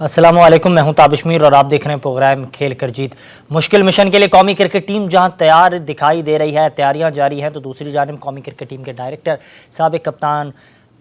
अस्सलामुअलैकुम, मैं हूं ताबिशमीर और आप देख रहे हैं प्रोग्राम खेल कर जीत। मुश्किल मिशन के लिए कौमी क्रिकेट टीम जहां तैयार दिखाई दे रही है, तैयारियां जारी हैं, तो दूसरी जानिब कौमी क्रिकेट टीम के डायरेक्टर साबिक कप्तान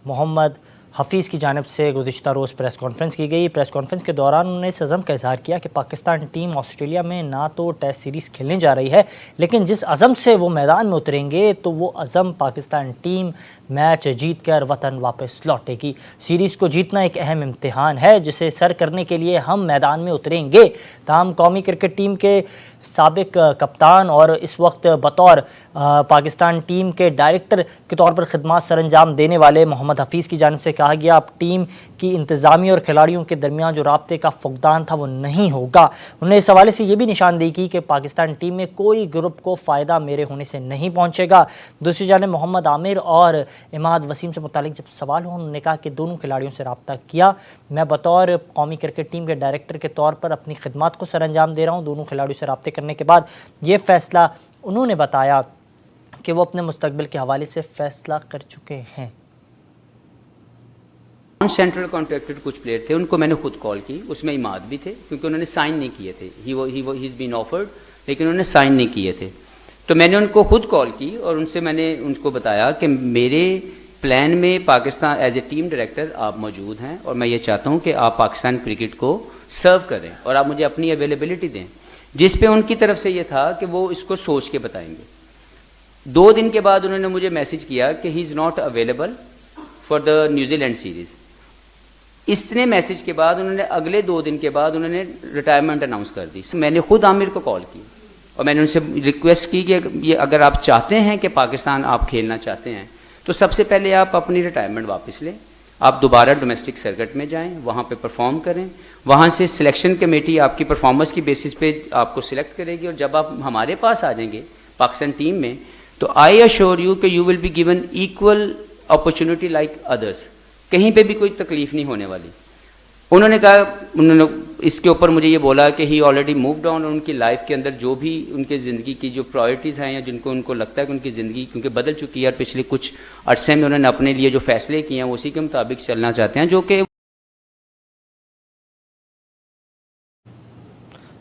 मोहम्मद हफीज़ की जानिब से गुज़िश्ता रोज़ प्रेस कॉन्फ्रेंस की गई। प्रेस कॉन्फ्रेंस के दौरान उन्होंने इस अज़म का इज़हार किया कि पाकिस्तान टीम ऑस्ट्रेलिया में ना तो टेस्ट सीरीज़ खेलने जा रही है, लेकिन जिस अज़म से वो मैदान में उतरेंगे तो वो अज़म पाकिस्तान टीम मैच जीत कर वतन वापस लौटेगी। सीरीज़ को जीतना एक अहम इम्तिहान है जिसे सर करने के लिए हम मैदान में उतरेंगे। ताहम कौमी क्रिकेट टीम के साबिक कप्तान और इस वक्त बतौर पाकिस्तान टीम के डायरेक्टर के तौर पर खिदमत सर अंजाम देने वाले मोहम्मद हफीज़ की जानिब से कहा गया, अब टीम की इंतज़ामी और खिलाड़ियों के दरमियान जो राब्ते का फुकदान था वो नहीं होगा। उन्होंने इस हवाले से ये भी निशानदेही की कि पाकिस्तान टीम में कोई ग्रुप को फ़ायदा मेरे होने से नहीं पहुँचेगा। दूसरी जानिब मोहम्मद आमिर और इमाद वसीम से मुतालिक जब सवाल हुआ, उन्होंने कहा कि दोनों खिलाड़ियों से रब्ता किया, मैं बतौर कौमी क्रिकेट टीम के डायरेक्टर के तौर पर अपनी खिदमत को सर अंजाम दे रहा हूँ। दोनों खिलाड़ियों से रब्ते करने के बाद ये फ़ैसला उन्होंने बताया कि वो अपने मुस्तकबिल के हवाले से फ़ैसला कर चुके हैं। नॉन सेंट्रल कॉन्ट्रैक्टेड कुछ प्लेयर थे, उनको मैंने खुद कॉल की, उसमें इमाद भी थे क्योंकि उन्होंने साइन नहीं किए थे। ही इज़ बीन ऑफर्ड, लेकिन उन्होंने साइन नहीं किए थे। तो मैंने उनको खुद कॉल की और उनसे मैंने उनको बताया कि मेरे प्लान में Pakistan as a team director आप मौजूद हैं और मैं ये चाहता हूँ कि आप पाकिस्तान क्रिकेट को सर्व करें और आप मुझे अपनी अवेलेबिलिटी दें। जिस पे उनकी तरफ से ये था कि वो इसको सोच के बताएंगे। 2 दिन के बाद उन्होंने मुझे मैसेज किया कि he is not available for the New Zealand series. इतने मैसेज के बाद उन्होंने अगले 2 दिन के बाद उन्होंने रिटायरमेंट अनाउंस कर दी। मैंने खुद आमिर को कॉल की और मैंने उनसे रिक्वेस्ट की कि ये अगर आप चाहते हैं कि पाकिस्तान आप खेलना चाहते हैं तो सबसे पहले आप अपनी रिटायरमेंट वापस लें, आप दोबारा डोमेस्टिक सर्किट में जाएं, वहाँ पे परफॉर्म करें, वहाँ से सिलेक्शन कमेटी आपकी परफॉर्मेंस की बेसिस पे आपको सिलेक्ट करेगी और जब आप हमारे पास आ जाएंगे पाकिस्तान टीम में तो आई अश्योर यू कि you will be given equal opportunity like others. कहीं पे भी कोई तकलीफ नहीं होने वाली। उन्होंने इसके ऊपर मुझे ये बोला कि ही ऑलरेडी मूव्ड ऑन, उनकी लाइफ के अंदर जो भी उनके ज़िंदगी की जो प्रायोरिटीज़ हैं या जिनको उनको लगता है कि उनकी ज़िंदगी क्योंकि बदल चुकी है और पिछले कुछ अरसे में उन्होंने अपने लिए जो फैसले किए हैं उसी के मुताबिक चलना चाहते हैं, जो कि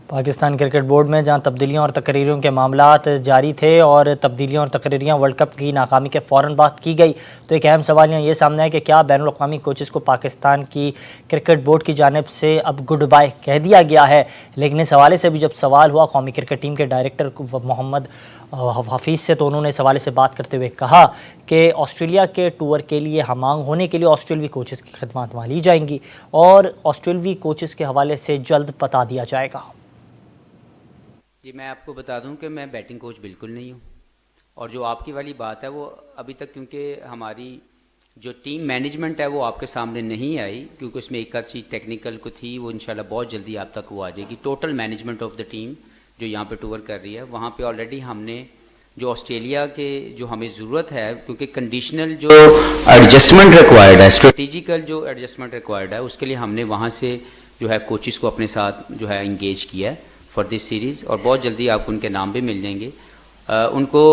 पाकिस्तान क्रिकेट बोर्ड में जहां तब्दीलियों और तकरीरों के मामलात जारी थे और तब्दीलियों और तकरीरियाँ वर्ल्ड कप की नाकामी के फ़ौरन बात की गई, तो एक अहम सवाल यहाँ ये सामने है कि क्या बैनुल अक़वामी कोचेज़ को पाकिस्तान की क्रिकेट बोर्ड की जानिब से अब गुड बाय कह दिया गया है। लेकिन इस हवाले से भी जब सवाल हुआ कौमी क्रिकेट टीम के डायरेक्टर मोहम्मद हफीज़ से, तो उन्होंने इस हवाले से बात करते हुए कहा कि ऑस्ट्रेलिया के टूर के लिए हमांग होने के लिए ऑस्ट्रेलवी कोचेज़ की खिदमत वहाँ ली जाएंगी और ऑस्ट्रेलवी कोचेज़ के हवाले से जल्द बता दिया जाएगा। जी, मैं आपको बता दूं कि मैं बैटिंग कोच बिल्कुल नहीं हूं और जो आपकी वाली बात है वो अभी तक क्योंकि हमारी जो टीम मैनेजमेंट है वो आपके सामने नहीं आई, क्योंकि उसमें एक आध चीज़ टेक्निकल को थी, वो इंशाल्लाह बहुत जल्दी आप तक वो आ जाएगी। Total management of the team जो यहाँ पे टूर कर रही है, वहाँ पे ऑलरेडी हमने जो ऑस्ट्रेलिया के जो हमें ज़रूरत है, क्योंकि कंडीशनल जो एडजस्टमेंट रिक्वायर्ड है, स्ट्रेटिजिकल जो एडजस्टमेंट रिक्वायर्ड है, उसके लिए हमने वहाँ से जो है कोचिस को अपने साथ जो है इंगेज किया है फॉर दिस सीरीज़ और बहुत जल्दी आपको उनके नाम भी मिल जाएंगे। उनको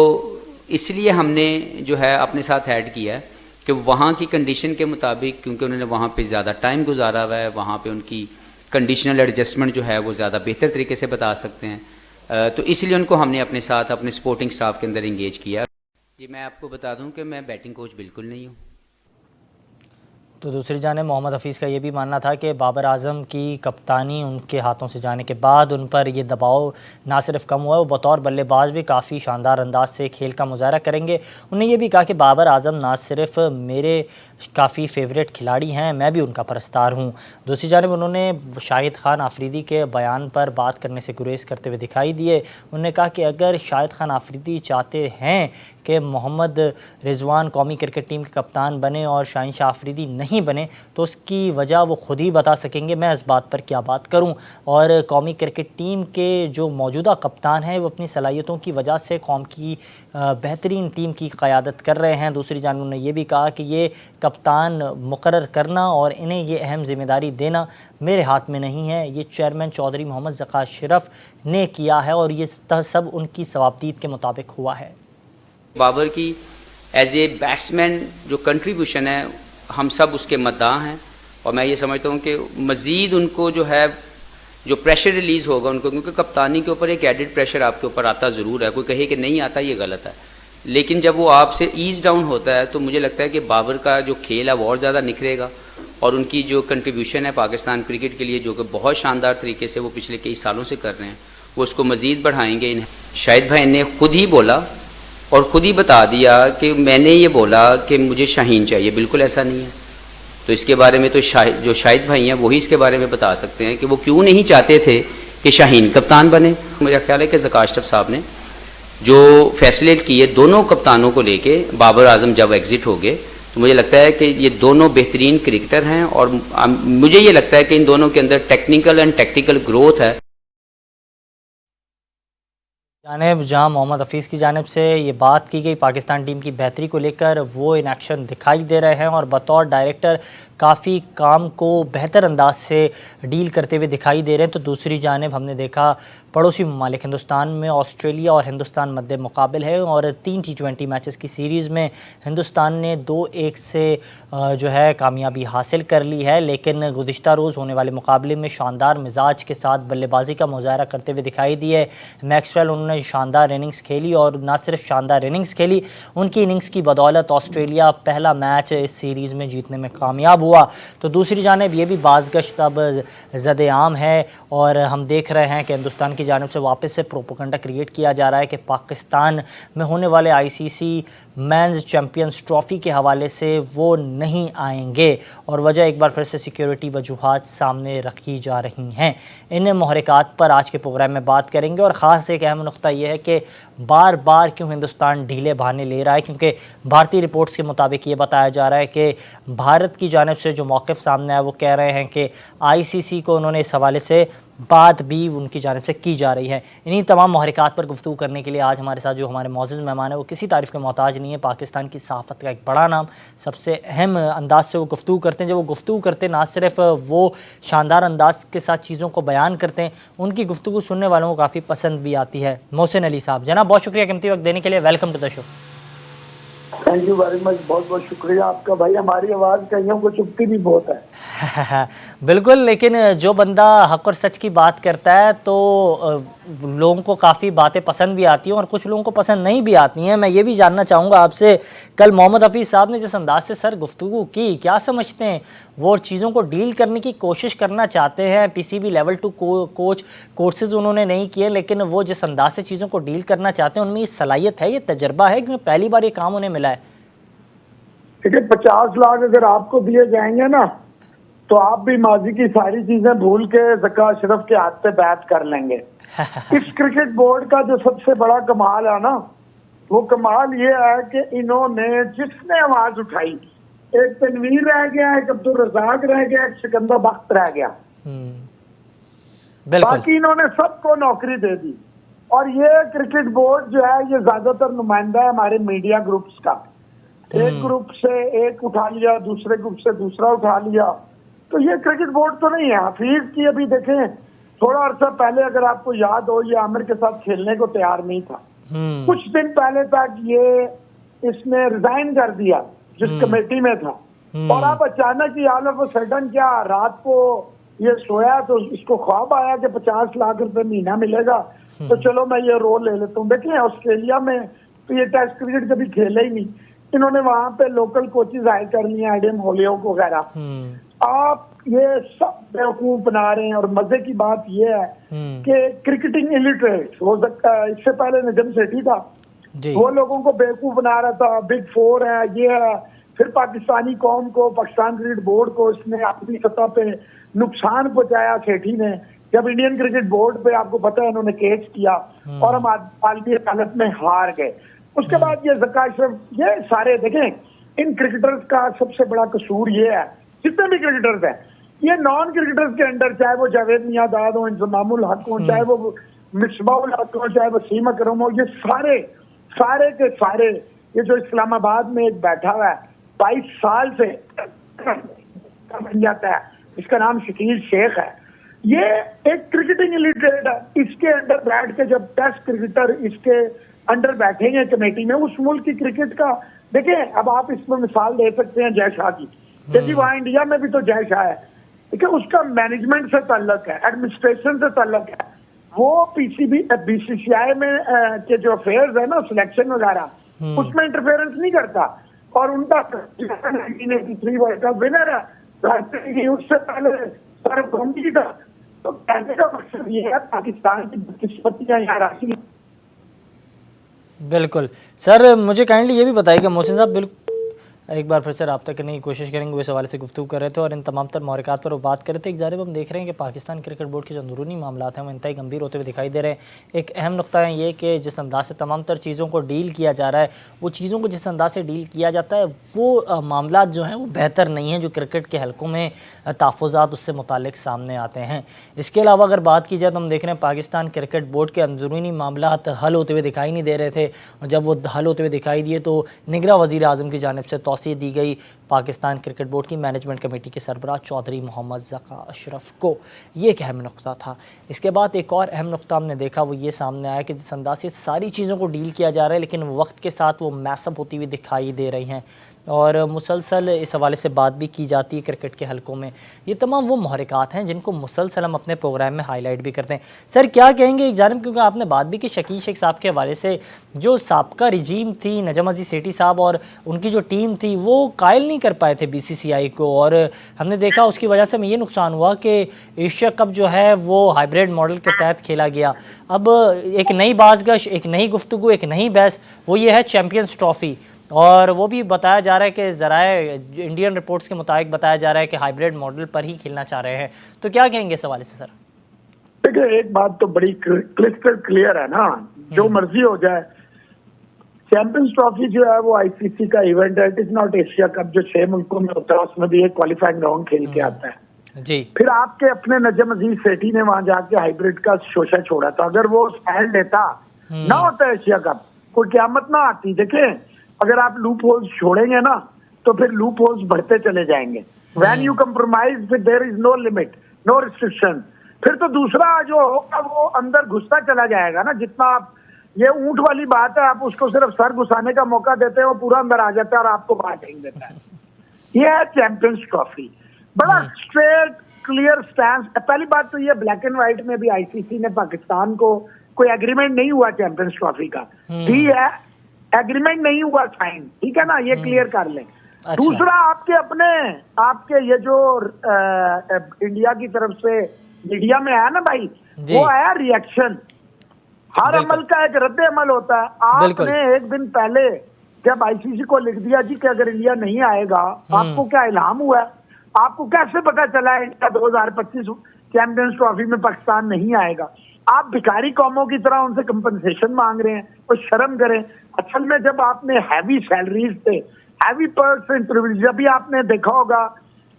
इसलिए हमने जो है अपने साथ ऐड किया है कि वहाँ की कंडीशन के मुताबिक, क्योंकि उन्होंने वहाँ पे ज़्यादा टाइम गुजारा हुआ है, वहाँ पे उनकी कंडीशनल एडजस्टमेंट जो है वो ज़्यादा बेहतर तरीके से बता सकते हैं, तो इसलिए उनको हमने अपने साथ अपने सपोर्टिंग स्टाफ के अंदर इंगेज किया। जी, मैं आपको बता दूँ कि मैं बैटिंग कोच बिल्कुल नहीं हूँ। तो दूसरी जानिब मोहम्मद हफीज़ का ये भी मानना था कि बाबर आज़म की कप्तानी उनके हाथों से जाने के बाद उन पर ये दबाव ना सिर्फ कम हुआ, वो बतौर बल्लेबाज भी काफ़ी शानदार अंदाज से खेल का मुजाहरा करेंगे। उन्होंने ये भी कहा कि बाबर आज़म ना सिर्फ मेरे काफ़ी फेवरेट खिलाड़ी हैं, मैं भी उनका परस्तार हूँ। दूसरी जानिब उन्होंने शाहिद खान आफरीदी के बयान पर बात करने से गुरेज करते हुए दिखाई दिए। उन्होंने कहा कि अगर शाहिद खान आफरीदी चाहते हैं कि मोहम्मद रिजवान कौमी क्रिकेट टीम के कप्तान बने और शाहीन शाह आफरीदी नहीं बने तो उसकी वजह वो ख़ुद ही बता सकेंगे, मैं इस बात पर क्या बात करूं। और कौमी क्रिकेट टीम के जो मौजूदा कप्तान हैं वो अपनी सलाहियतों की वजह से कौम की बेहतरीन टीम की क़यादत कर रहे हैं। दूसरी जानब उन्होंने ये भी कहा कि ये कप्तान मुकर्रर करना और इन्हें ये अहम ज़िम्मेदारी देना मेरे हाथ में नहीं है, ये चेयरमैन चौधरी मोहम्मद ज़का अशरफ ने किया है और ये सब उनकी सवाबदीद के मुताबिक हुआ है। बाबर की एज ए बैट्समैन जो कंट्रीब्यूशन है हम सब उसके मद्दाह हैं और मैं ये समझता हूँ कि मज़ीद उनको जो है जो प्रेशर रिलीज़ होगा उनको, क्योंकि कप्तानी के ऊपर एक एडिड प्रेशर आपके ऊपर आता ज़रूर है, कोई कहे कि नहीं आता ये गलत है, लेकिन जब वो आपसे ईज डाउन होता है तो मुझे लगता है कि बाबर का जो खेल है वो और ज़्यादा निखरेगा और उनकी जो कंट्रीब्यूशन है पाकिस्तान क्रिकेट के लिए जो कि बहुत शानदार तरीके से वो पिछले कई सालों से कर रहे हैं, वो उसको मज़ीद बढ़ाएंगे। शाहिद भाई ने खुद ही बोला और ख़ुद ही बता दिया कि मैंने ये बोला कि मुझे शाहीन चाहिए, बिल्कुल ऐसा नहीं है। तो इसके बारे में तो जो शाहिद भाई हैं वही इसके बारे में बता सकते हैं कि वो क्यों नहीं चाहते थे कि शाहीन कप्तान बने। मेरा ख्याल है कि ज़का अशरफ साहब ने जो फैसले किए दोनों कप्तानों को लेके, बाबर आजम जब एग्ज़िट हो गए, तो मुझे लगता है कि ये दोनों बेहतरीन क्रिकेटर हैं और मुझे ये लगता है कि इन दोनों के अंदर टेक्निकल एंड टैक्टिकल ग्रोथ है। जानिब जहां मोहम्मद हफीज़ की जानिब से ये बात की गई पाकिस्तान टीम की बेहतरी को लेकर, वो इन एक्शन दिखाई दे रहे हैं और बतौर डायरेक्टर काफ़ी काम को बेहतर अंदाज से डील करते हुए दिखाई दे रहे हैं। तो दूसरी जानिब हमने देखा पड़ोसी ममालिक हिंदुस्तान में ऑस्ट्रेलिया और हिंदुस्तान मद्दे मुकाबिल है और 3 T20 मैचेस की सीरीज़ में हिंदुस्तान ने 2-1 से जो है कामयाबी हासिल कर ली है, लेकिन गुज़िश्ता रोज़ होने वाले मुकाबले में शानदार मिजाज के साथ बल्लेबाजी का मुजाहरा करते हुए दिखाई दिए। मैक्सवेल उन्होंने शानदार इनिंग्स खेली और ना सिर्फ शानदार इनिंग्स खेली, उनकी इनिंग्स की बदौलत ऑस्ट्रेलिया पहला मैच इस सीरीज़ में जीतने में कामयाब हुआ। तो दूसरी जानिब ये भी बाज़गश्त अब ज़द-ए-आम है और हम देख रहे हैं कि हिंदुस्तान की जानिब से वापस से प्रोपेगेंडा क्रिएट किया जा रहा है कि पाकिस्तान में होने वाले ICC मेंस चैम्पियंस ट्रॉफ़ी के हवाले से वो नहीं आएंगे और वजह एक बार फिर से सिक्योरिटी वजूहात सामने रखी जा रही हैं। इन मुहरिकात पर आज के प्रोग्राम में बात करेंगे और ख़ास एक अहम नुक्ता यह है कि बार बार क्यों हिंदुस्तान ढीले बहाने ले रहा है, क्योंकि भारतीय रिपोर्ट्स के मुताबिक ये बताया जा रहा है कि भारत की जानिब से जो मौक़िफ़ सामने आया वो कह रहे हैं कि ICC को उन्होंने इस हवाले से बात भी उनकी जानिब से की जा रही है। इन्हीं तमाम मुहरिकात पर गुफ्तगू करने के लिए आज हमारे साथ जो हमारे मौजूद मेहमान है वो किसी तारीफ़ के मोहताज नहीं है, पाकिस्तान की सहाफ़त का एक बड़ा नाम, सबसे अहम अंदाज से वो गुफ्तगू करते हैं। जब वो गुफ्तगू करते हैं ना सिर्फ वो शानदार अंदाज के साथ चीज़ों को बयान करते हैं, उनकी गुफ्तगू सुनने वालों को काफ़ी पसंद भी आती है। मोहसिन अली साहब, जनाब बहुत शुक्रिया कीमती वक्त देने के लिए, welcome to the show. Thank you very much, बहुत बहुत शुक्रिया आपका भाई। हमारी आवाज़ कईयों को चुभती भी बहुत है। बिल्कुल, लेकिन जो बंदा हक और सच की बात करता है तो लोगों को काफ़ी बातें पसंद भी आती हैं और कुछ लोगों को पसंद नहीं भी आती हैं। मैं ये भी जानना चाहूँगा आपसे, कल मोहम्मद हफीज़ साहब ने जिस अंदाज से सर गुफ्तगू की, क्या समझते हैं वो चीज़ों को डील करने की कोशिश करना चाहते हैं? PCB लेवल 2 कोच कोर्सेज़ उन्होंने नहीं किए, लेकिन वो जिस अंदाज से चीज़ों को डील करना चाहते हैं उनमें ये सलाहियत है, ये तजर्बा है, क्योंकि पहली बार ये काम उन्हें मिला है। देखिए 50 लाख अगर आपको दिए जाएंगे ना तो आप भी माजी की सारी चीजें भूल के ज़का अशरफ के हाथ से बैत कर लेंगे। इस क्रिकेट बोर्ड का जो सबसे बड़ा कमाल है ना, वो कमाल ये है कि इन्होंने जिसने आवाज उठाई, एक तनवीर रह गया, एक अब्दुल रज़ाक रह गया, एक सिकंदर बख्त रह गया, बाकी इन्होंने सबको नौकरी दे दी। और ये क्रिकेट बोर्ड जो है ये ज्यादातर नुमाइंदा है हमारे मीडिया ग्रुप्स का, एक ग्रुप से एक उठा लिया, दूसरे ग्रुप से दूसरा उठा लिया, तो ये क्रिकेट बोर्ड तो नहीं है। हफीज की अभी देखें, थोड़ा अर्सा पहले अगर आपको याद हो, ये आमिर के साथ खेलने को तैयार नहीं था। कुछ दिन पहले तक ये इसने रिजाइन कर दिया जिस कमेटी में था, और अब अचानक ही ऑल ऑफ अ सडन क्या रात को ये सोया तो इसको ख्वाब आया कि 50 लाख रुपए महीना मिलेगा, तो चलो मैं ये रोल ले लेता हूँ। देखिए ऑस्ट्रेलिया में तो ये टेस्ट क्रिकेट कभी खेला ही नहीं, इन्होंने वहां पे लोकल कोचेज हायर कर लिए, एडम होलियोक वगैरह। आप ये सब बेवकूफ बना रहे हैं। और मजे की बात ये है कि क्रिकेटिंग इलिटरेट हो सकता है, इससे पहले निजम सेठी था, वो लोगों को बेवकूफ बना रहा था, बिग 4 है, ये है। फिर पाकिस्तानी कौम को, पाकिस्तान क्रिकेट बोर्ड को इसने अपनी सतह पे नुकसान पहुंचाया सेठी ने, जब इंडियन क्रिकेट बोर्ड पे आपको पता है उन्होंने केस किया और हम आलमी अदालत में हार गए। उसके बाद ये ज़का अशरफ, ये सारे देखें, इन क्रिकेटर्स का सबसे बड़ा कसूर ये है, जितने भी क्रिकेटर्स हैं, ये नॉन क्रिकेटर्स के अंडर, चाहे वो जावेद मियादाद हो, इंजमामुल हक हो, चाहे वो मिसबाउल हक हो, चाहे वसीम अकरम हो, ये सारे के सारे, ये जो इस्लामाबाद में एक बैठा हुआ है 22 साल से बन जाता है, इसका नाम शकील शेख है, ये एक क्रिकेटिंग इलिटरेट है। इसके अंडर बैठ के जब टेस्ट क्रिकेटर इसके अंडर बैठेंगे कमेटी में, उस मुल्क की क्रिकेट का, देखिए अब आप इसमें मिसाल दे सकते हैं जय शाह की, क्योंकि वहाँ इंडिया में भी तो जय शाह है, ठीक है, उसका मैनेजमेंट से ताल्लुक है, एडमिनिस्ट्रेशन से ताल्लुक है। वो पीसीबी बीसीसीआई में के जो अफेयर्स है ना, सिलेक्शन वगैरह, उसमें इंटरफेरेंस नहीं करता। और उनका 1983 वर्ल्ड कप विनर है, उससे पहले सौरभ गांगुली था। तो कहने का मकसद ये है, पाकिस्तान की बदकिस्मतियां यहाँ राशि। बिल्कुल सर, मुझे काइंडली ये भी बताइएगा मोहसिन साहब, बिल्कुल एक बार फिर से रब्ता करने की कोशिश करेंगे, इस हवाले से गुफ्तगू कर रहे थे और इन तमाम तर महरक़ात पर वो बात कर रहे थे। एक जानिब हम देख रहे हैं कि पाकिस्तान क्रिकेट बोर्ड के जो अंदरूनी मामलात हैं वो इंतहाई गंभीर होते हुए दिखाई दे रहे हैं। एक अहम नुकता है ये कि जिस अंदाज से तमाम तर चीज़ों को डील किया जा रहा है, वो चीज़ों को जिस अंदाज से डील किया जाता है वो मामलात जो हैं वो बेहतर नहीं हैं, जो क्रिकेट के हलकों में तहफ़्फ़ुज़ात उससे मुतालिक सामने आते हैं। इसके अलावा अगर बात की जाए तो हम देख रहे हैं पाकिस्तान क्रिकेट बोर्ड के अंदरूनी मामलात हल होते हुए दिखाई नहीं दे रहे थे, और जब वो हल होते हुए दिखाई दिए तो निगरां वज़ीर आज़म की जानिब से तौसीह दी गई पाकिस्तान क्रिकेट बोर्ड की मैनेजमेंट कमेटी के सरबराह चौधरी मोहम्मद ज़का अशरफ को। ये एक अहम नुकता था। इसके बाद एक और अहम नुकता हमने देखा, वो ये सामने आया कि जिस अंदाज से सारी चीज़ों को डील किया जा रहा है लेकिन वक्त के साथ वो मैसअप होती हुई दिखाई दे रही हैं और मुसलसल इस हवाले से बात भी की जाती है क्रिकेट के हलकों में। ये तमाम वो महरक़ात हैं जिनको मुसलसल हम अपने प्रोग्राम में हाईलाइट भी करते हैं। सर क्या कहेंगे एक जानिब, क्योंकि आपने बात भी की शकील शेख साहब के हवाले से, जो साबका रिजीम थी नजम अजीज सेठी साहब और उनकी जो टीम थी वो कायल नहीं कर पाए थे बीसीसीआई को, और हमने देखा उसकी वजह से हमें ये नुकसान हुआ कि एशिया कप जो है वो हाइब्रिड मॉडल के तहत खेला गया। अब एक नई बाज़गश, एक नई गुफ्तगू, एक नई बहस, वो ये है चैम्पियंस ट्रॉफ़ी, और वो भी बताया जा रहा है कि ज़राए इंडियन रिपोर्ट्स के मुताबिक बताया जा रहा है कि हाइब्रिड मॉडल पर ही खेलना चाह रहे हैं। तो क्या कहेंगे इस हवाले से सर? देखिए, एक बात तो बड़ी क्रिस्टल क्लियर है ना, जो मर्जी हो जाए, चैंपियंस ट्रॉफी जो है वो आईसीसी का इवेंट है, it is not Asia cup जो 6 मुल्कों में होता है, उसमें भी एक क्वालिफाइंग राउंड खेल के आता है जी। फिर आपके अपने नजम अजीज सेठी ने वहां जाके हाइब्रिड का शोशा छोड़ा था। अगर वो स्टैंड लेता ना होता एशिया कप, कोई क्यामत ना आती। देखें, अगर आप लूप होल्स छोड़ेंगे ना तो फिर लूप होल्स बढ़ते चले जाएंगे। When you compromise there is no limit, no restriction, फिर तो दूसरा जो होगा वो अंदर घुसता चला जाएगा ना। जितना आप, ये ऊंट वाली बात है, आप उसको सिर्फ सर घुसाने का मौका देते हैं, वो पूरा अंदर आ जाता है और आपको बाहर फेंक देता है। ये है चैंपियंस ट्रॉफी, बड़ा स्ट्रेट क्लियर स्टैंड। पहली बात तो ये ब्लैक एंड व्हाइट में भी आईसीसी ने पाकिस्तान को, कोई एग्रीमेंट नहीं हुआ चैंपियंस ट्रॉफी का, भी है एग्रीमेंट नहीं हुआ साइन, ठीक है ना, ये क्लियर कर लें। अच्छा। दूसरा, आपके अपने आपके ये जो इंडिया की तरफ से मीडिया में आया ना भाई, वो आया रिएक्शन। हर अमल का एक रद्द अमल होता है। आपने एक दिन पहले जब आईसीसी को लिख दिया जी कि अगर इंडिया नहीं आएगा, आपको क्या इल्हाम हुआ है? आपको कैसे पता चला है इंडिया 2025 चैंपियंस ट्रॉफी में पाकिस्तान नहीं आएगा? आप भिखारी कौमों की तरह उनसे कंपनसेशन मांग रहे हैं, तो शर्म करें। असल में जब आपने हैवी सैलरीज थे, हैवी पर्क्स इंटरव्यूज, जब भी आपने देखा होगा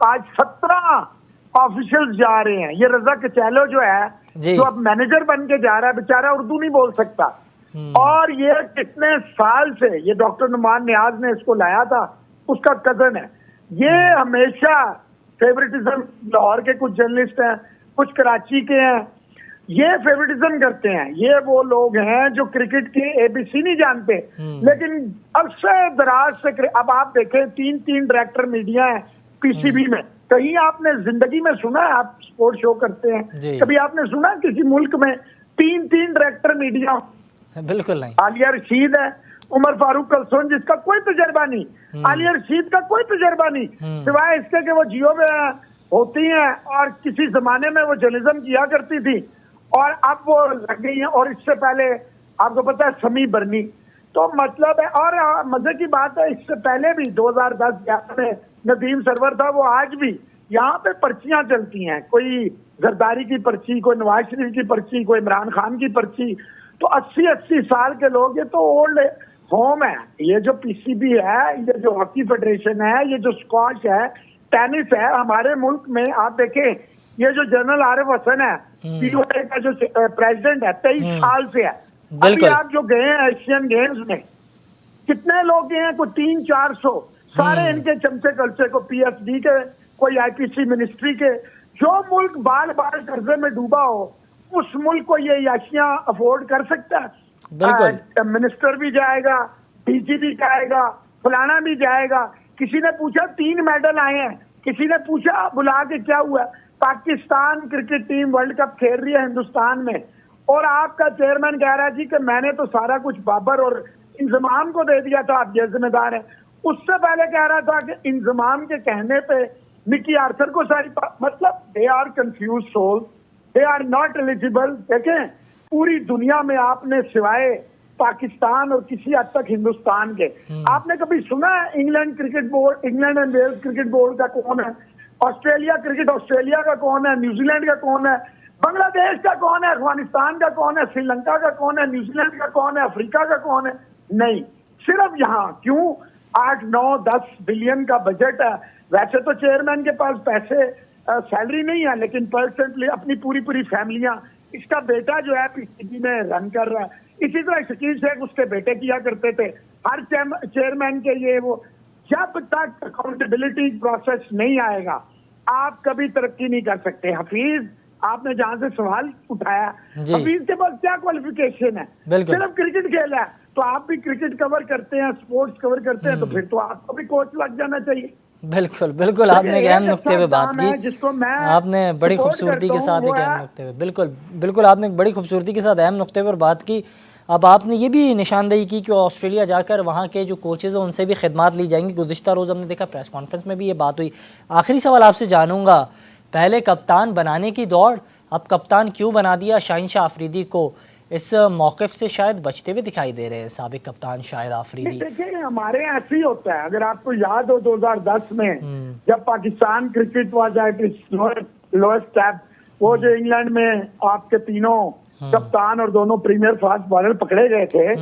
आज 17 ऑफिशियल्स जा रहे हैं। ये रजा कचैलो जो है, जो अब मैनेजर बन के जा रहा है, बेचारा उर्दू नहीं बोल सकता। और ये कितने साल से, ये डॉक्टर नुमान नियाज ने इसको लाया था, उसका कजन है। ये हमेशा फेवरेटिज्म, लाहौर के कुछ जर्नलिस्ट हैं, कुछ कराची के हैं, ये फेवरेटिज्म करते हैं। ये वो लोग हैं जो क्रिकेट के एबीसी नहीं जानते, लेकिन अक्सर दराज से, अब आप देखें 3 डायरेक्टर मीडिया है पीसीबी में। कहीं आपने जिंदगी में सुना है, आप स्पोर्ट शो करते हैं, कभी आपने सुना किसी मुल्क में 3 डायरेक्टर मीडिया? बिल्कुल नहीं। आलिया रशीद है, उमर फारूक कलसोन जिसका कोई तजर्बा नहीं, आलिया रशीद का कोई तजर्बा नहीं, सिवाय इसके कि वो जियो में होती हैं और किसी जमाने में वो जर्नलिज्म किया करती थी और अब वो लग गई हैं। और इससे पहले आपको पता है समी बर्नी, तो मतलब है। और मजे की बात है, इससे पहले भी 2010 में नदीम सरवर था, वो आज भी यहाँ पे पर्चियां चलती हैं, कोई जरदारी की पर्ची, कोई नवाज शरीफ की पर्ची, कोई इमरान खान की पर्ची। तो 80 साल के लोग, ये तो ओल्ड होम है। ये जो पीसीबी है, ये जो हॉकी फेडरेशन है, ये जो स्क्वाश है, टेनिस है, हमारे मुल्क में आप देखें, ये जो जनरल आरिफ हसन है, पीओए का जो प्रेसिडेंट है, 23 साल से है। अभी आप जो गए हैं एशियन गेम्स में, कितने लोग गए हैं? कोई 300-400, सारे इनके चमचे कलचे को, पीएचडी के, कोई आईपीसी मिनिस्ट्री के। जो मुल्क बाल बाल कर्जे में डूबा हो, उस मुल्क को ये याशियां अफोर्ड कर सकता है? मिनिस्टर भी जाएगा, डीजी भी जाएगा, फलाना भी जाएगा। किसी ने पूछा 3 मेडल आए हैं, किसी ने पूछा बुला के क्या हुआ। Pakistan cricket team world cup खेल रही है हिंदुस्तान में, और आपका चेयरमैन कह रहा है जी कि मैंने तो सारा कुछ बाबर और इंजमाम को दे दिया था, आप ये जिम्मेदार हैं। उससे पहले कह रहा था कि इंजमाम के कहने पे मिकी आर्थर को सारी मतलब they are confuse soul, they are not eligible. देखें, पूरी दुनिया में आपने सिवाय पाकिस्तान और किसी हद तक हिंदुस्तान के, आपने कभी सुना है England cricket board, England and Wales cricket board का कौन है? ऑस्ट्रेलिया क्रिकेट ऑस्ट्रेलिया का कौन है? न्यूजीलैंड का कौन है? बांग्लादेश का कौन है? अफगानिस्तान का कौन है? श्रीलंका का कौन है? न्यूजीलैंड का कौन है? अफ्रीका का कौन है? नहीं, सिर्फ यहाँ। क्यों? 8, 9, 10 बिलियन का बजट है। वैसे तो चेयरमैन के पास पैसे सैलरी नहीं है, लेकिन परसेंटली अपनी पूरी फैमिलियां, इसका बेटा जो है पीसीबी में रन कर रहा है। इसी तरह शकील शेख उसके बेटे किया करते थे। हर चेयरमैन के ये वो, जब तक अकाउंटेबिलिटी प्रोसेस नहीं आएगा आप कभी तरक्की नहीं कर सकते। हफीज, आपने जहां से सवाल उठाया, हफीज के पास क्या क्वालिफिकेशन है? सिर्फ क्रिकेट खेला है। तो आप भी क्रिकेट कवर करते हैं, स्पोर्ट्स कवर करते हैं, तो फिर तो आपको भी कोच लग जाना चाहिए। बिल्कुल बिल्कुल, आपने एक अहम नुक्ते पे बात की, आपने बड़ी खूबसूरती के साथ एक अहम नुक्ते पे, बिल्कुल बिल्कुल, आपने बड़ी खूबसूरती के साथ अहम नुक्ते पर बात की। अब आपने ये भी निशानदेही की कि ऑस्ट्रेलिया जाकर वहाँ के जो कोचेज़ हैं उनसे भी खिदमात ली जाएंगी। गुज़िश्ता रोज़ हमने देखा प्रेस कॉन्फ्रेंस में भी ये बात हुई। आखिरी सवाल आपसे जानूँगा, पहले कप्तान बनाने की दौड़, अब कप्तान क्यों बना दिया शाहीन शाह अफरीदी को? इस मौक़िफ़ से शायद बचते हुए दिखाई दे रहे हैं साबिक कप्तान शाहिद अफरीदी। देखिए, हमारे यहाँ ऐसे ही होता है। अगर आपको याद हो 2010 में जब Pakistan cricket was at its lowest tap, वो जो इंग्लैंड में आपके तीनों कप्तान और दोनों प्रीमियर फास्ट बॉलर पकड़े गए थे,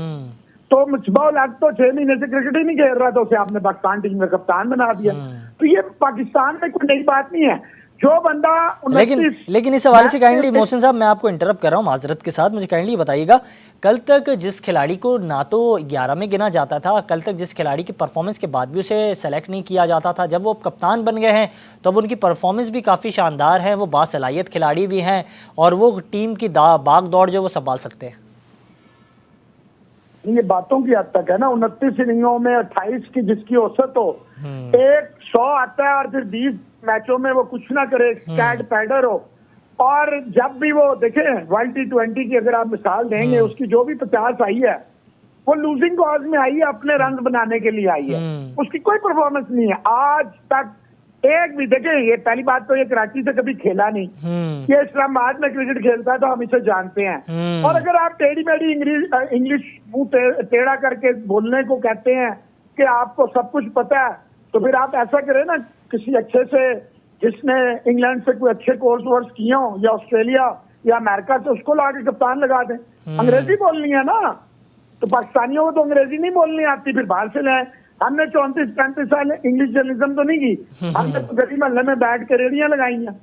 तो मुस्बा उल हक तो 6 महीने से क्रिकेट ही नहीं खेल रहा था, उसे आपने पाकिस्तान टीम में कप्तान बना दिया। तो ये पाकिस्तान में कोई नई बात नहीं है। जो बंदा लेकिन इस हवाले से काइंडली मोहसिन साहब, मैं आपको इंटरप्ट कर रहा हूँ माजरत के साथ, मुझे काइंडली बताइएगा, कल तक जिस खिलाड़ी को ना तो 11 में गिना जाता था, कल तक जिस खिलाड़ी की परफॉर्मेंस के बाद भी उसे सेलेक्ट नहीं किया जाता था, जब वो कप्तान बन गए हैं तो अब उनकी परफॉर्मेंस भी काफ़ी शानदार है, वो बासलाहियत खिलाड़ी भी हैं और वो टीम की भाग दौड़ जो वो संभाल सकते हैं। ये बातों की हद तक है ना। 29 इनिंगों में 28 की जिसकी औसत हो, 100 आता है और फिर 20 मैचों में वो कुछ ना करे, स्टैट पैडर हो। और जब भी वो देखें वर्ल्ड T20 की अगर आप मिसाल देंगे, उसकी जो भी 50 आई है वो लूजिंग कॉज में आई है, अपने रन बनाने के लिए आई है, उसकी कोई परफॉर्मेंस नहीं है आज तक एक भी। देखें, ये पहली बात तो ये कराची से कभी खेला नहीं, ये इस्लामाबाद में क्रिकेट खेलता है तो हम इसे जानते हैं। और अगर आप टेढ़ी मेढ़ी इंग्लिश मुंह टेढ़ा करके बोलने को कहते हैं कि आपको सब कुछ पता है, तो फिर आप ऐसा करें ना, किसी अच्छे से जिसने इंग्लैंड से कोई अच्छे कोर्स वोर्स किए हो, या ऑस्ट्रेलिया या अमेरिका से, उसको ला के कप्तान लगा दें। अंग्रेजी बोलनी है ना, तो पाकिस्तानियों को तो अंग्रेजी नहीं बोलनी आती, फिर बाहर से लाए। हमने 34-35 साल इंग्लिश जर्नलिज्म तो नहीं की, हमने तो गली मोहल्ले में बैठ के रेडियां लगाई हैं।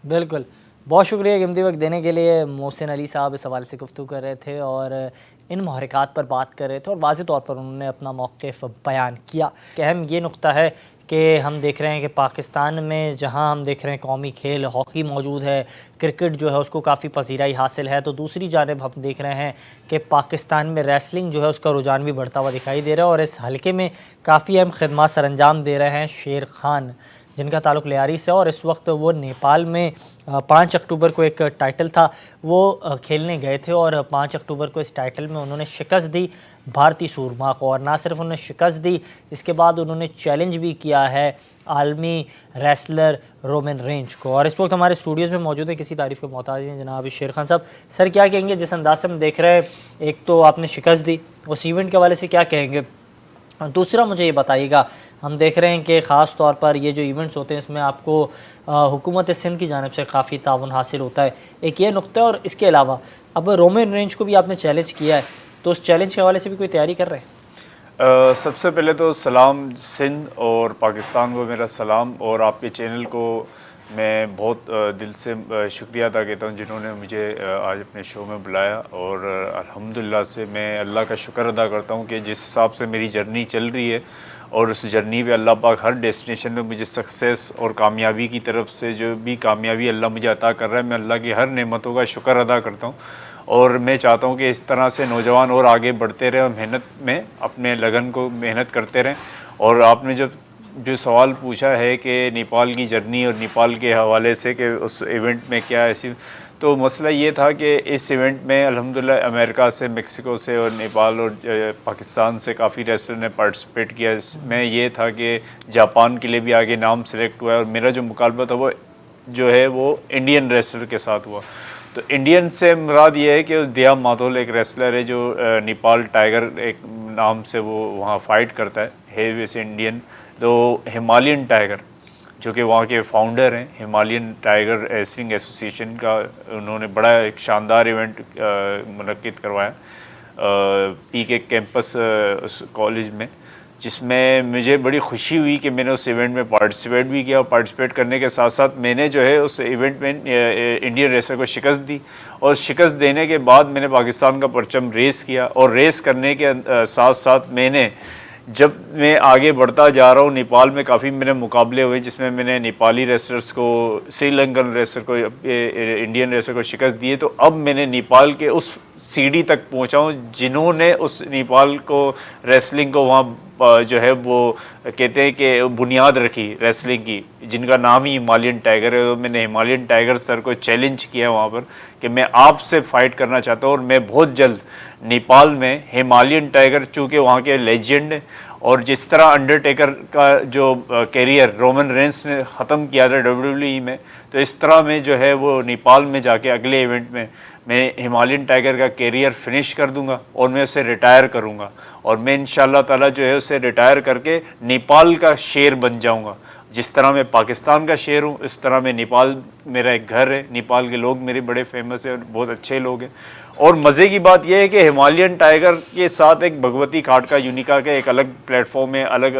बिल्कुल, बहुत शुक्रिया कीमती वक्त देने के लिए। मोहसिन अली साहब इस हवाले से गुफ्तगू कर रहे थे और इन महरक़ात पर बात कर रहे थे और वाज़ेह तौर पर उन्होंने अपना मौक़िफ़ बयान किया। अहम ये नुक्ता है कि हम देख रहे हैं कि पाकिस्तान में जहां हम देख रहे हैं कौमी खेल हॉकी मौजूद है, क्रिकेट जो है उसको काफ़ी पजीराई हासिल है, तो दूसरी जानिब हम देख रहे हैं कि पाकिस्तान में रेसलिंग जो है उसका रुझान भी बढ़ता हुआ दिखाई दे रहा है और इस हलके में काफ़ी अहम खिदमत सर अंजाम दे रहे हैं शेर खान, जिनका ताल्लुक़ लियारी से, और इस वक्त वो नेपाल में 5 अक्टूबर को एक टाइटल था वो खेलने गए थे और 5 अक्टूबर को इस टाइटल में उन्होंने शिकस्त दी भारतीय सूरमा को, और ना सिर्फ उन्होंने शिकस्त दी, इसके बाद उन्होंने चैलेंज भी किया है आलमी रेसलर रोमन रेंज को। और इस वक्त हमारे स्टूडियोज़ में मौजूद है, किसी तारीफ़ के मोहताज हैं जनाब शेर खान साहब। सर क्या कहेंगे, जिस अंदाज से हम देख रहे हैं, एक तो आपने शिकस्त दी, उस इवेंट के हवाले से क्या कहेंगे? दूसरा मुझे ये बताइएगा, हम देख रहे हैं कि ख़ास तौर पर ये जो इवेंट्स होते हैं इसमें आपको हुकूमत सिंध की जानिब से काफ़ी ताउन हासिल होता है, एक ये नुक्ता है, और इसके अलावा अब रोमन रेंज को भी आपने चैलेंज किया है, तो उस चैलेंज के हवाले से भी कोई तैयारी कर रहे हैं? सबसे पहले तो सलाम सिंध और पाकिस्तान को मेरा सलाम, और आपके चैनल को मैं बहुत दिल से शुक्रिया अदा करता हूँ जिन्होंने मुझे आज अपने शो में बुलाया, और अल्हम्दुलिल्लाह से मैं अल्लाह का शुक्र अदा करता हूँ कि जिस हिसाब से मेरी जर्नी चल रही है और उस जर्नी पे अल्लाह पाक हर डेस्टिनेशन में मुझे सक्सेस और कामयाबी की तरफ से जो भी कामयाबी अल्लाह मुझे अता कर रहा है, मैं अल्लाह की हर नेमतों का शुक्र अदा करता हूँ। और मैं चाहता हूँ कि इस तरह से नौजवान और आगे बढ़ते रहें और मेहनत में अपने लगन को मेहनत करते रहें और आपने जो सवाल पूछा है कि नेपाल की जर्नी और नेपाल के हवाले से कि उस इवेंट में क्या ऐसी, तो मसला ये था कि इस इवेंट में अल्हम्दुलिल्लाह अमेरिका से, मेक्सिको से और नेपाल और पाकिस्तान से काफ़ी रेसलर ने पार्टिसिपेट किया। इसमें ये था कि जापान के लिए भी आगे नाम सेलेक्ट हुआ है और मेरा जो मुकाबला था वो जो है वो इंडियन रेसलर के साथ हुआ। तो इंडियन से मुराद ये है कि दिया माथोल एक रेसलर है जो नेपाल टाइगर एक नाम से वो वहाँ फ़ाइट करता है वैसे इंडियन। तो हिमालयन टाइगर जो कि वहाँ के फाउंडर हैं हिमालयन टाइगर रेसलिंग एसोसिएशन का, उन्होंने बड़ा एक शानदार इवेंट मुनक्किद करवाया पीके कैंपस उस कॉलेज में, जिसमें मुझे बड़ी खुशी हुई कि मैंने उस इवेंट में पार्टिसिपेट भी किया। और पार्टिसिपेट करने के साथ साथ मैंने जो है उस इवेंट में इंडियन रेसलर को शिकस्त दी और शिकस्त देने के बाद मैंने पाकिस्तान का परचम रेस किया। और रेस करने के साथ साथ मैंने जब मैं आगे बढ़ता जा रहा हूँ नेपाल में काफ़ी मेरे मुकाबले हुए जिसमें मैंने नेपाली रेसलर्स को, श्रीलंकन रेसलर को, इंडियन रेसलर को शिकस्त दी है। तो अब मैंने नेपाल के उस सीढ़ी तक पहुँचा हूँ जिन्होंने उस नेपाल को रेसलिंग को वहाँ जो है वो कहते हैं कि बुनियाद रखी रेसलिंग की, जिनका नाम ही हिमालयन टाइगर है। तो मैंने हिमालयन टाइगर सर को चैलेंज किया वहाँ पर कि मैं आपसे फ़ाइट करना चाहता हूँ और मैं बहुत जल्द नेपाल में हिमालयन टाइगर, चूँकि वहाँ के लेजेंड हैं और जिस तरह अंडरटेकर का जो कैरियर रोमन रेंस ने ख़त्म किया था WWE में, तो इस तरह में जो है वो नेपाल में जाके अगले इवेंट में मैं हिमालयन टाइगर का कैरियर फिनिश कर दूंगा और मैं उसे रिटायर करूंगा और मैं इंशाल्लाह ताला जो है उसे रिटायर करके नेपाल का शेर बन जाऊंगा। जिस तरह मैं पाकिस्तान का शेर हूँ इस तरह मैं नेपाल, मेरा एक घर है, नेपाल के लोग मेरे बड़े फेमस हैं और बहुत अच्छे लोग हैं। और मज़े की बात यह है कि हिमालयन टाइगर के साथ एक भगवती खाटका यूनिका का एक अलग प्लेटफॉर्म है, अलग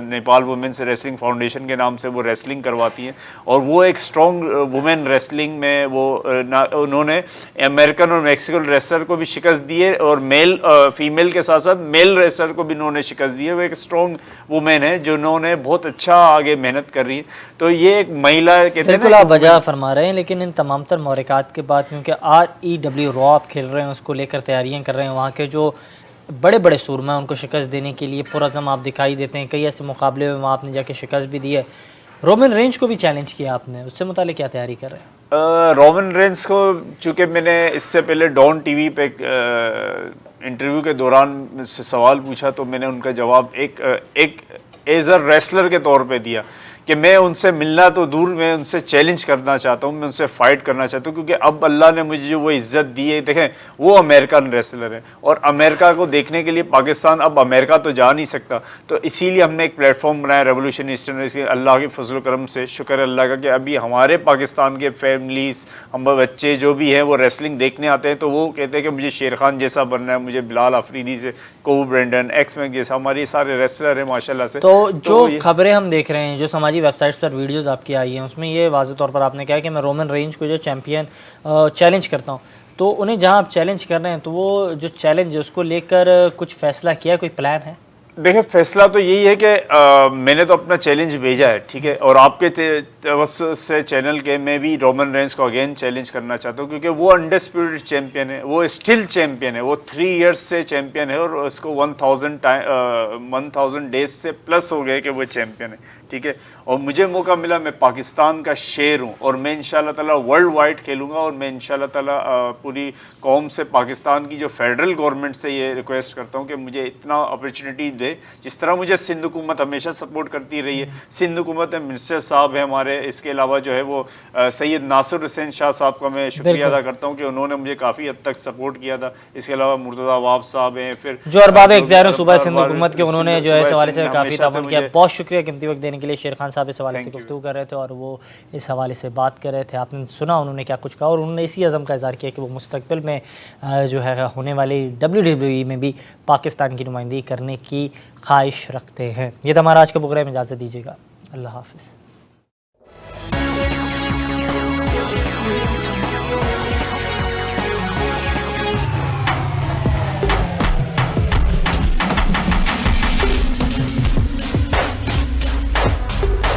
नेपाल वुमेन्स रेसलिंग फाउंडेशन के नाम से वो रेसलिंग करवाती हैं और वो एक स्ट्रॉन्ग वुमेन रेसलिंग में वो उन्होंने अमेरिकन और मैक्सिकन रेसलर को भी शिकस्त दी है और मेल फीमेल के साथ साथ मेल रेसलर को भी उन्होंने शिकस्त दी है। वो एक स्ट्रॉन्ग वुमेन है जिन्होंने बहुत अच्छा आगे मेहनत कर रही है। तो ये एक महिला बिल्कुल आप वजह फरमा रहे हैं, लेकिन इन तमाम तर मोहरक़ात के बाद क्योंकि REW रॉ आप खेल रहे हैं उसको लेकर तैयारियां कर रहे हैं, वहाँ के जो बड़े बड़े सूरमा उनको शिकस्त देने के लिए पुरज़म आप दिखाई देते हैं। कई ऐसे मुकाबले में वहाँ आपने जाके शिकस्त भी दी है। रोमन रेंज को भी चैलेंज किया आपने, उससे मुतालिक क्या तैयारी कर रहे हैं? रोमन रेंज को चूँकि मैंने इससे पहले डॉन TV पे इंटरव्यू के दौरान मुझसे सवाल पूछा तो मैंने उनका जवाब एक एज अ रेसलर के तौर पे दिया कि मैं उनसे मिलना तो दूर, मैं उनसे चैलेंज करना चाहता हूँ, मैं उनसे फ़ाइट करना चाहता हूँ क्योंकि अब अल्लाह ने मुझे जो वो इज़्ज़त दी है, देखें वो अमेरिकन रेसलर है और अमेरिका को देखने के लिए पाकिस्तान अब अमेरिका तो जा नहीं सकता। तो इसीलिए हमने एक प्लेटफॉर्म बनाया रेवोल्यूशन ईस्टर्न, अल्लाह के फजल करम से शुक्र अल्लाह का कि अभी हमारे पाकिस्तान के फैमिलीज़, हम बच्चे जो भी हैं वो रेसलिंग देखने आते हैं तो वो कहते हैं कि मुझे शेर खान जैसा बनना है, मुझे बिलाल अफरीदी से, कोबी ब्रेंडन, एक्स-मैन जैसा, हमारे सारे रेसलर हैं माशाल्लाह से। तो जो खबरें हम देख रहे हैं, जो समाजी वेबसाइट्स पर वीडियोस आपकी आई हैं, उसमें ये वाज़ेह तौर पर आपने कहा कि मैं रोमन रेंज को जो चैम्पियन चैलेंज करता हूँ, तो उन्हें जहाँ आप चैलेंज कर रहे हैं तो वो जो चैलेंज है उसको लेकर कुछ फ़ैसला किया, कोई प्लान है? देखिए फैसला तो यही है कि मैंने तो अपना चैलेंज भेजा है, ठीक है, और आपके तवज्जुह से चैनल के मैं भी रोमन रेंज को अगेन चैलेंज करना चाहता हूँ क्योंकि वो अनडिस्प्यूटेड चैम्पियन है, वो स्टिल चैम्पियन है, वो 3 इयर्स से चैम्पियन है और उसको 1000 डेज से प्लस हो गए कि वो चैम्पियन है, ठीक है। और मुझे मौका मिला, मैं पाकिस्तान का शेर हूँ और मैं इंशाल्लाह ताला वर्ल्ड वाइड खेलूँगा और मैं इंशाल्लाह ताला पूरी कौम से, पाकिस्तान की जो फेडरल गवर्नमेंट से ये रिक्वेस्ट करता हूँ कि मुझे इतना अपॉर्चुनिटी दे जिस तरह मुझे सिंध हुकूमत हमेशा सपोर्ट करती रही है। सिंध हुकूमत में मिनिस्टर साहब है हमारे, इसके अलावा जो है वो सैयद नासिर हुसैन शाह साहब का मैं शुक्रिया अदा करता हूँ कि उन्होंने मुझे काफ़ी हद तक सपोर्ट किया था। इसके अलावा मुर्तज़ा वाब साहब हैं, फिर जो अरबाब इख्तियार सूबा सिंध हुकूमत के, उन्होंने जो है इस हवाले से काफ़ी ताउन किया। बहुत शुक्रिया कीमती वक्त देने के लिए। शेर खान साहब इस हवाले से गुफ्तगू कर रहे थे और वो इस हवाले से बात कर रहे थे, आपने सुना उन्होंने क्या कुछ कहा और उन्होंने इसी अज़म का इज़हार किया कि वो मुस्तक़बिल में जो है होने वाली WWE में भी पाकिस्तान की नुमाइंदगी करने की ख्वाहिश रखते हैं। ये तो हमारा आज का प्रोग्राम, इजाज़त दीजिएगा, अल्लाह हाफ़िज़।